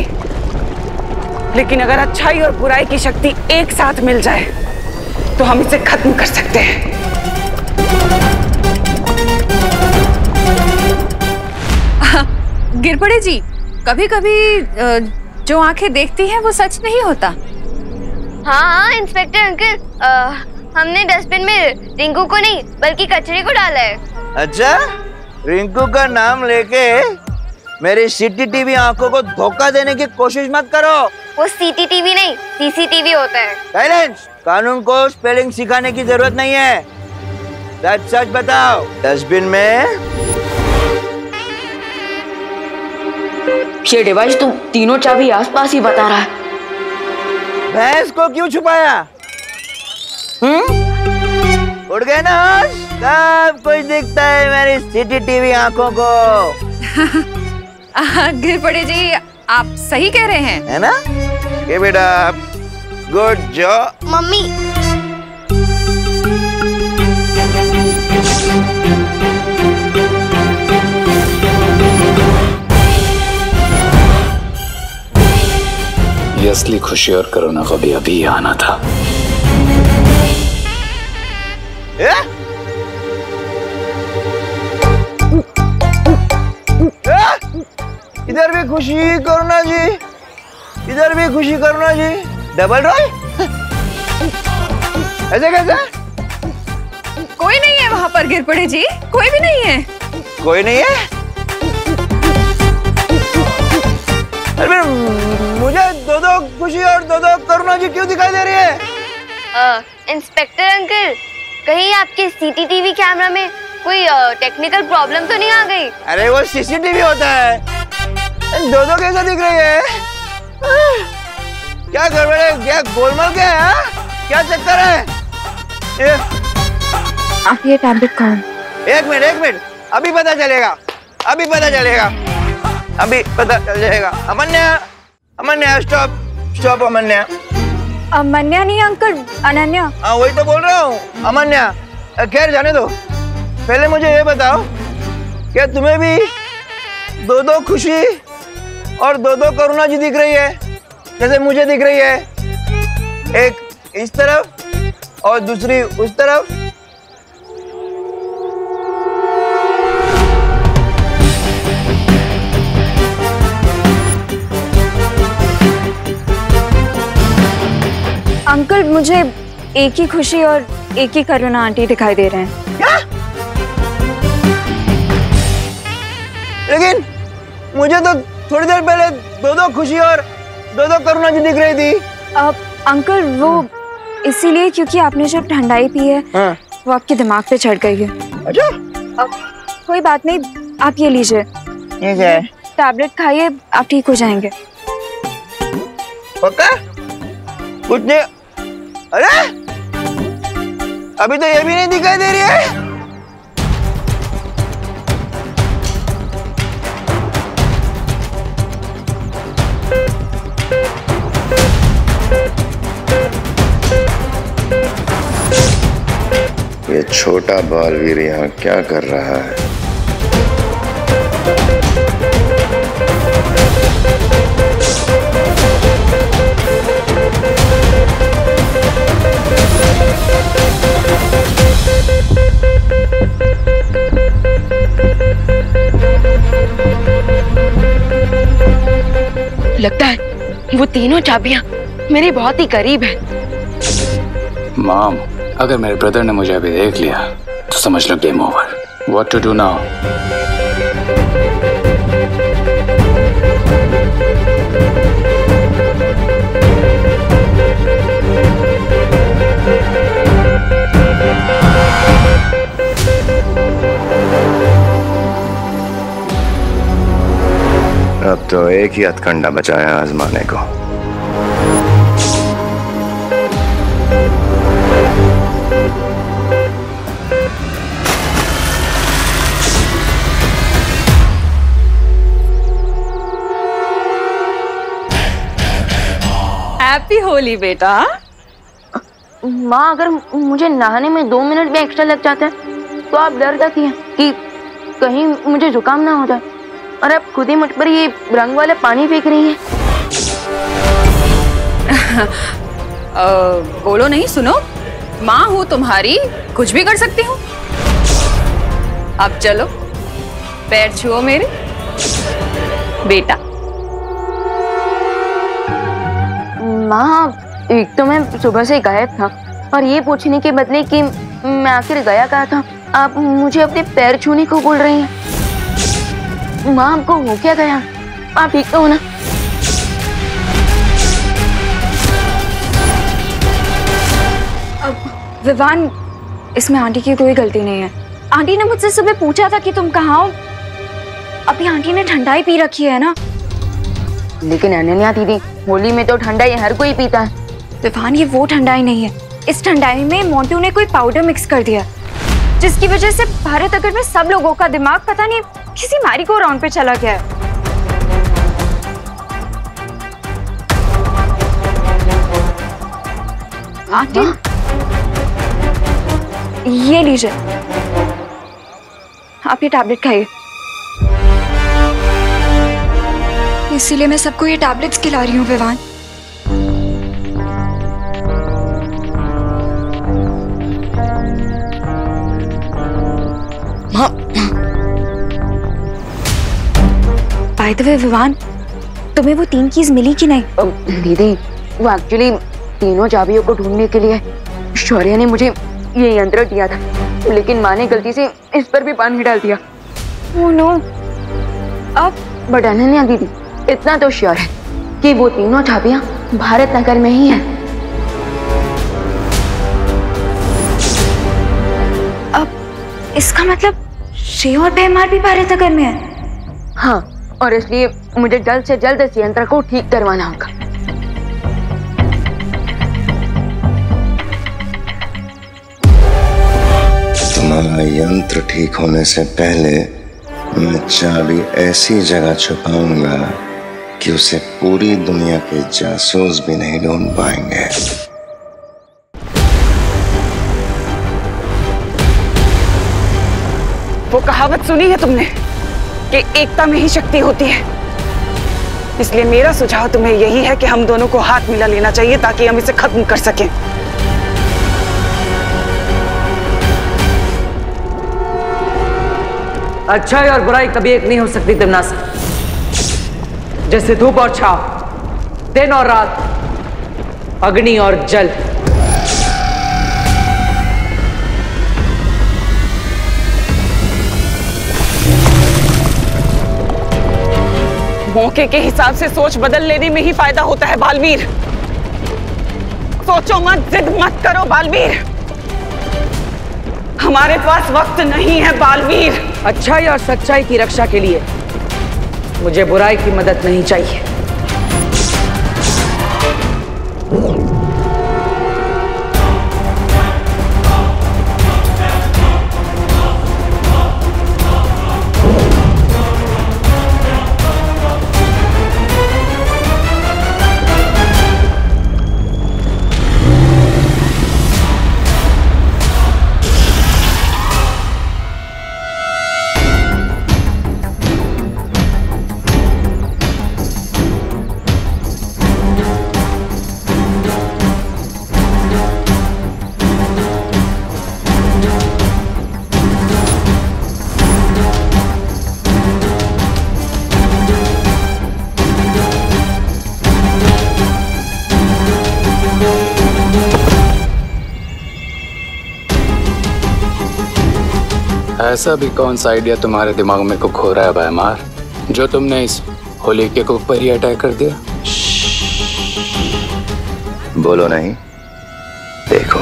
लेकिन अगर अच्छाई और बुराई की शक्ति एक साथ मिल जाए तो हम इसे खत्म कर सकते हैं। गिरपड़े जी, कभी कभी जो आंखें देखती हैं वो सच नहीं होता। हाँ हाँ इंस्पेक्टर अंकल, हमने डस्टबिन में रिंकू को नहीं बल्कि कचरे को डाला है। अच्छा, रिंकू का नाम लेके मेरी सीसीटीवी आंखों को धोखा देने की कोशिश मत करो। वो सीसीटीवी नहीं सीसीटीवी होता है। साइलेंस। कानून को स्पेलिंग सिखाने की जरूरत नहीं है। सच सच बताओ, डस्टबिन में ये डिवाइस तो तीनों चाबी आसपास ही बता रहा है। भैंस को क्यों छुपाया? उड़ गए ना होश? सब कुछ दिखता है मेरी सीसीटीवी आंखों को। घिरपड़े जी, आप सही कह रहे हैं, है ना? ये बेटा गुड जॉब। मम्मी ये असली खुशी और कोरोना को भी अभी आना था। इधर भी खुशी करुणा जी, इधर भी खुशी करुणा जी। Double role? ऐसे कैसे? कोई नहीं है वहाँ पर घिरपड़े जी, कोई भी नहीं है। कोई नहीं है? अरे मुझे दो खुशी और दो करुणा जी क्यों दिखाई दे रही है? इंस्पेक्टर अंकल, कहीं आपके सीसीटीवी कैमरा में कोई टेक्निकल प्रॉब्लम तो नहीं आ गई? अरे वो सीसीटीवी होता है, दो कैसे दिख रही है? क्या गड़बड़ है? क्या गोलमाल क्या है? क्या चक्कर है? आप ये टैबलेट खाओ। एक मिनट, अभी पता चलेगा, अभी पता चलेगा, अभी पता चल जाएगा। अमन्या स्टॉप अमन्या। अमन्या नहीं अंकल, अनन्या। हाँ वही तो बोल रहा हूँ, अमन्या। खैर जाने दो, पहले मुझे ये बताओ, क्या तुम्हें भी दो खुशी और दो करुणा जी दिख रही है जैसे मुझे दिख रही है? एक इस तरफ और दूसरी उस तरफ। अंकल मुझे एक ही खुशी और एक ही करुणा आंटी दिखाई दे रहे हैं। क्या? लेकिन मुझे तो थोड़ी देर पहले दो खुशी और दो करुणा जी दिख रही थी। अंकल वो इसीलिए क्योंकि आपने जब ठंडाई पी है वो आपके दिमाग पे चढ़ गई है। अच्छा? कोई बात नहीं, आप ये लीजिए, ये क्या है? टैबलेट खाइए, आप ठीक हो जाएंगे। पक्का? कुछ नहीं? अरे अभी तो ये भी नहीं दिखाई दे रही है। ये छोटा बालवीर यहाँ क्या कर रहा है? लगता है वो तीनों चाबियां मेरे बहुत ही करीब है। मॉम, अगर मेरे ब्रदर ने मुझे अभी देख लिया तो समझ लो game over. What to do now? अब तो एक ही हथकंडा बचा है आजमाने को। हैप्पी होली बेटा। माँ, अगर मुझे नहाने में 2 मिनट भी एक्स्ट्रा लग जाते हैं तो आप डर जाती हैं कि कहीं मुझे जुकाम ना हो जाए, और आप खुद ही मुझ पर ये रंग वाला पानी फेंक रही हैं। बोलो नहीं, सुनो, माँ हूँ तुम्हारी, कुछ भी कर सकती हूँ। अब चलो, पैर छुओ मेरे बेटा। माँ, एक तो मैं सुबह से गायब था, और ये पूछने के बदले कि मैं आखिर गया कहाँ था, आप मुझे अपने पैर छूने को बोल रही हैं। माँ, आपको हो क्या गया? आप ठीक तो हो ना? विवान, इसमें आंटी की कोई गलती नहीं है। आंटी ने मुझसे सुबह पूछा था कि तुम कहाँ हो। अभी आंटी ने ठंडाई पी रखी है ना, लेकिन अनन्या दीदी, होली में तो ठंडाई हर कोई पीता है। विवान, ये वो ठंडाई नहीं है। इस ठंडाई में मोंटू ने कोई पाउडर मिक्स कर दिया, जिसकी वजह से भारत नगर में सब लोगों का दिमाग पता नहीं किसी मैरी गो राउंड पे चला गया है। आंटी, ये लीजिए, आप ये टैबलेट खाइए। इसीलिए मैं सबको ये टैबलेट्स खिला रही हूँ Vivaan. By the way Vivaan, तुम्हें वो 3 कीज मिली कि नहीं? दीदी, वो एक्चुअली तीनों चाबियों को ढूंढने के लिए शौर्य ने मुझे ये यंत्र दिया था, लेकिन माँ ने गलती से इस पर भी पानी डाल दिया। Oh no. अब बट अनन्या दीदी इतना तो श्योर है कि वो तीनों चाबियां भारत नगर में ही हैं। अब इसका मतलब श्रेय और भैमार भी भारत नगर में है? हाँ, और इसलिए मुझे जल्द से जल्द इस यंत्र को ठीक करवाना होगा। तुम्हारा यंत्र ठीक होने से पहले मैं चाबी ऐसी जगह छुपाऊंगा कि उसे पूरी दुनिया के जासूस भी नहीं ढूंढ पाएंगे। वो कहावत सुनी है तुमने कि एकता में ही शक्ति होती है। इसलिए मेरा सुझाव तुम्हें यही है कि हम दोनों को हाथ मिला लेना चाहिए ताकि हम इसे खत्म कर सकें। अच्छाई और बुराई कभी एक नहीं हो सकती तिम्नासा। जैसे धूप और छाव, दिन और रात, अग्नि और जल। मौके के हिसाब से सोच बदल लेने में ही फायदा होता है बालवीर। सोचो मत, जिद मत करो बालवीर। हमारे पास वक्त नहीं है बालवीर। अच्छाई और सच्चाई की रक्षा के लिए मुझे बुराई की मदद नहीं चाहिए। ऐसा भी कौन सा आइडिया तुम्हारे दिमाग में को खो रहा है भैमार, जो तुमने इस होली के ऊपर ही अटैक कर दिया? बोलो नहीं, देखो।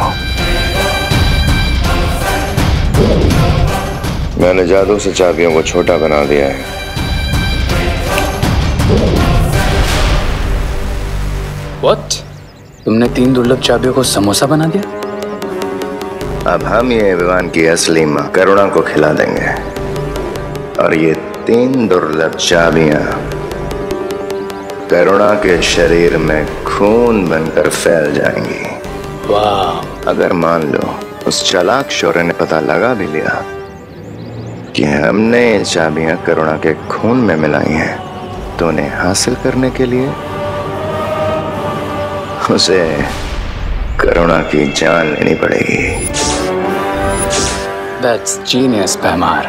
मैंने जादू से चाबियों को छोटा बना दिया है। What? तुमने 3 दुर्लभ चाबियों को समोसा बना दिया? अब हम ये विवान की असली मां करुणा को खिला देंगे और ये 3 दुर्लभ चाबियां करुणा के शरीर में खून बनकर फैल जाएंगी। वाह! अगर मान लो उस चालाक शौर्य ने पता लगा भी लिया कि हमने ये चाबियां करुणा के खून में मिलाई हैं, तो उन्हें हासिल करने के लिए उसे करुणा की जान लेनी पड़ेगी। That's genius, भैमार।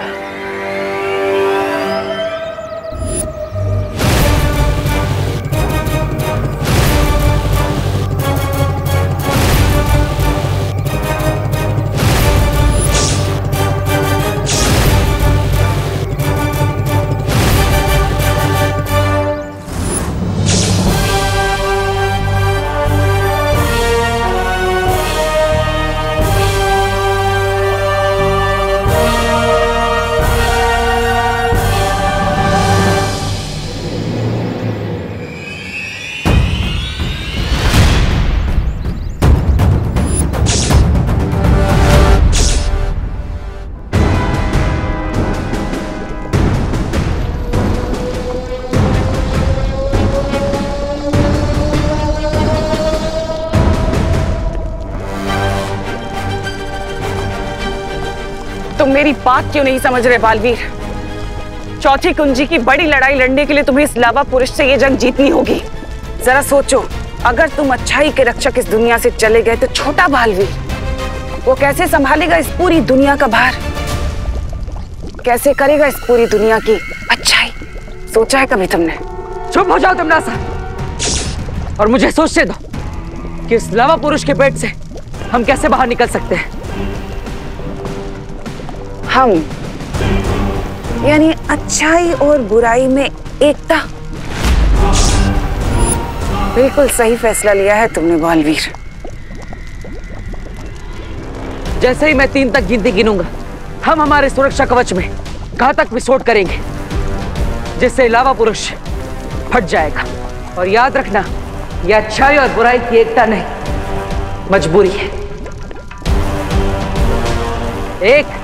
तुम मेरी बात क्यों नहीं समझ रहे बालवीर? चौथी कुंजी की बड़ी लड़ाई लड़ने के लिए तुम्हें इस लावा पुरुष से ये जंग जीतनी होगी। जरा सोचो, अगर तुम अच्छाई के रक्षक इस दुनिया से चले गए तो छोटा बालवीर वो कैसे संभालेगा इस पूरी दुनिया का भार? कैसे करेगा इस पूरी दुनिया की अच्छाई? सोचा है कभी तुमने? चुप हो जाओ तमनासा और मुझे सोचने दो कि इस लावा पुरुष के पेट से हम कैसे बाहर निकल सकते हैं। हम यानी अच्छाई और बुराई में एकता। बिल्कुल सही फैसला लिया है तुमने बालवीर। जैसे ही मैं 3 तक गिनती गिनूंगा हम हमारे सुरक्षा कवच में घातक विस्फोट करेंगे जिससे लावा पुरुष फट जाएगा। और याद रखना, यह अच्छाई और बुराई की एकता नहीं, मजबूरी है। 1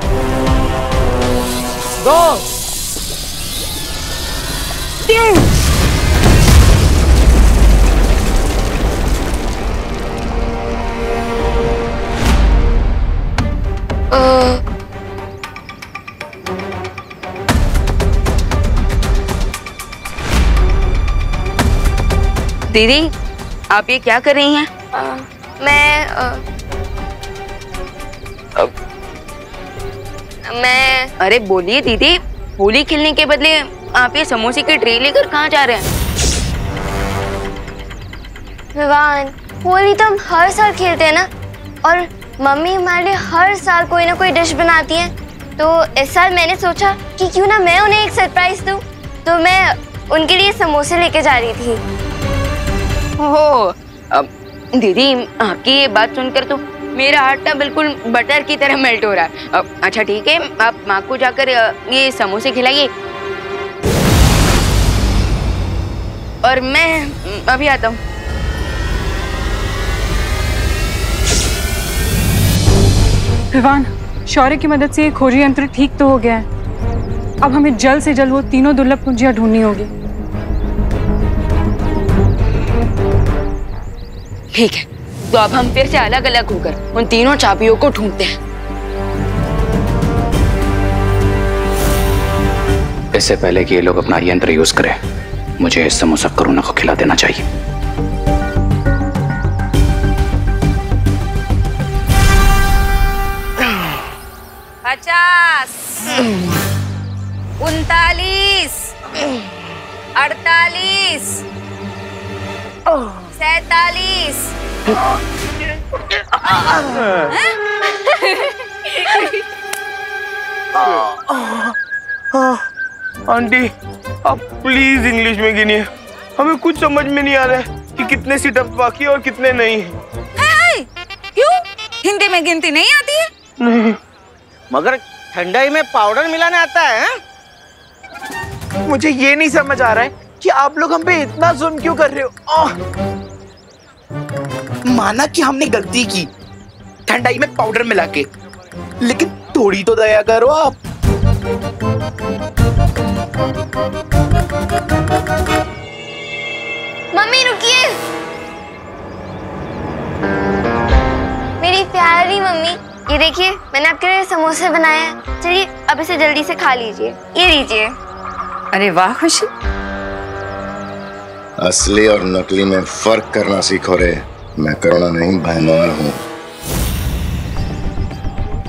2 3। दीदी, आप ये क्या कर रही हैं? मैं अरे बोलिए दीदी, होली खेलने के बदले आप ये समोसे की ट्रे लेकर कहाँ जा रहे हैं? विवान, होली तो हम हर साल खेलते हैं ना, और मम्मी हमारे लिए हर साल कोई ना कोई डिश बनाती है। तो इस साल मैंने सोचा कि क्यों ना मैं उन्हें एक सरप्राइज दूं। तो मैं उनके लिए समोसे लेके जा रही थी। ओह, दीदी आपकी ये बात सुनकर तो मेरा हार्ट ना बिल्कुल बटर की तरह मेल्ट हो रहा है। अच्छा ठीक है, आप माँ को जाकर ये समोसे खिलाइए और मैं अभी आता हूँ। विवान, शौर्य की मदद से ये खोजी यंत्र ठीक तो हो गया है। अब हमें जल्द से जल्द वो तीनों दुर्लभ कुंजियां ढूंढनी होगी। ठीक है, तो अब हम फिर से अलग अलग होकर उन तीनों चाबियों को ढूंढते हैं। इससे पहले कि ये लोग अपना यंत्र यूज करें, मुझे इस समोसा करुणा को खिला देना चाहिए। 50 39 48 47। आंटी, आप प्लीज इंग्लिश में गिनिए। हमें कुछ समझ में नहीं आ रहा है कि कितने सिटअप बाकी है और कितने नहीं। क्यों? हिंदी में गिनती नहीं आती है? नहीं। मगर ठंडाई में पाउडर मिलाने आता है? मुझे ये नहीं समझ आ रहा है कि आप लोग हम पे इतना जुल्म क्यों कर रहे हो। माना कि हमने गलती की ठंडाई में पाउडर मिला के, लेकिन थोड़ी तो दया करो आप। मम्मी रुकिए, मेरी प्यारी मम्मी, ये देखिए मैंने आपके लिए समोसे बनाए हैं। चलिए अब इसे जल्दी से खा लीजिए। ये लीजिए। अरे वाह खुशी, असली और नकली में फर्क करना सीखो रे। मैं करुणा नहीं, भयमार हूँ।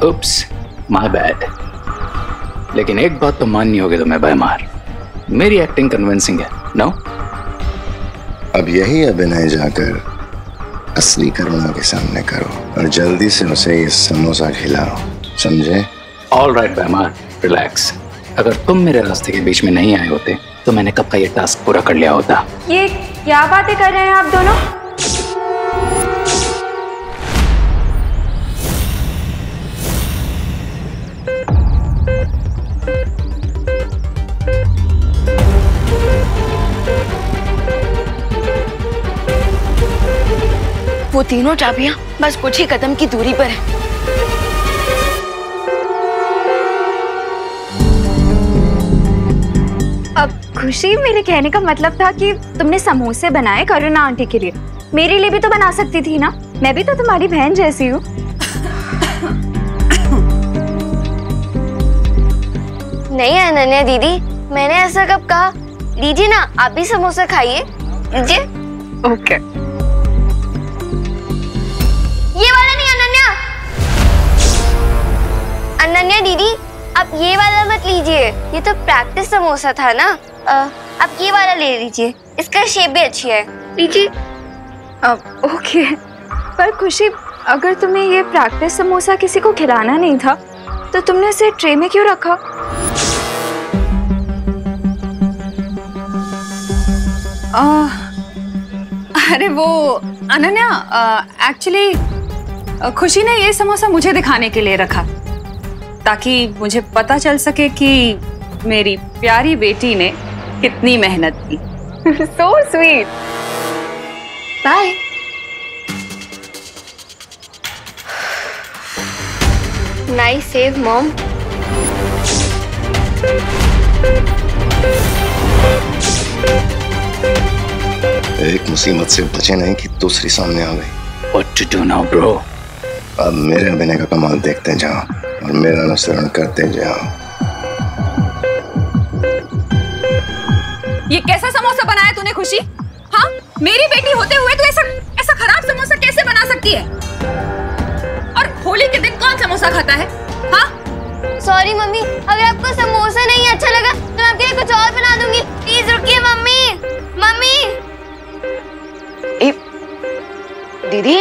उप्स, माय बैड। लेकिन एक बात तो माननी होगी तुम्हें भयमार, मेरी एक्टिंग कन्विंसिंग है, नो? अब यही अभिनय जाकर असली करुणा के सामने करो और जल्दी से उसे ये समोसा खिलाओ, समझे? ऑल राइट भयमार, रिलैक्स। अगर तुम मेरे रास्ते के बीच में नहीं आए होते तो मैंने कब का ये टास्क पूरा कर लिया होता। ये क्या बातें कर रहे हैं आप दोनों? वो तीनों चाबियां बस कुछ ही कदम की दूरी पर है। अब खुशी, मेरे कहने का मतलब था कि तुमने समोसे बनाए करुणा आंटी के लिए, मेरे लिए भी तो बना सकती थी ना। मैं भी तो तुम्हारी बहन जैसी हूँ। नहीं अनन्या दीदी, मैंने ऐसा कब कहा? लीजिए ना, आप भी समोसा खाइए, लीजिए। ओके। ये वाला नहीं अनन्या। अनन्या दीदी, आप ये वाला मत लीजिए, ये तो प्रैक्टिस समोसा था ना। आप ये वाला ले लीजिए, इसका शेप भी अच्छी है, लीजिए। ओके, पर खुशी, अगर तुम्हें ये प्रैक्टिस समोसा किसी को खिलाना नहीं था तो तुमने इसे ट्रे में क्यों रखा? अरे वो अनन्या, एक्चुअली खुशी ने ये समोसा मुझे दिखाने के लिए रखा ताकि मुझे पता चल सके कि मेरी प्यारी बेटी ने कितनी मेहनत की। So sweet. Bye. Nice save mom. एक मुसीबत से बचे नहीं कि दूसरी सामने आ गई। What to do now, bro? अब मेरे अभिनय का कमाल देखते जाओ और मेरा अनुसरण करते जाओ। ये कैसा समोसा बनाया तूने खुशी? हाँ, मेरी बेटी होते हुए तू ऐसा खराब समोसा कैसे बना सकती है? और होली के दिन कौन समोसा खाता है? हाँ? सॉरी मम्मी, अगर आपको समोसा नहीं अच्छा लगा तो मैं आपके लिए कुछ और बना दूंगी। प्लीज रुकिए मम्मी। मम्मी। दीदी,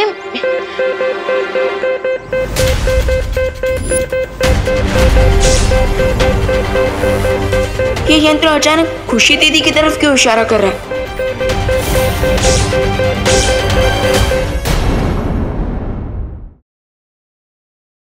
ये यंत्र अचानक खुशी दीदी की तरफ क्यों इशारा कर रहा है?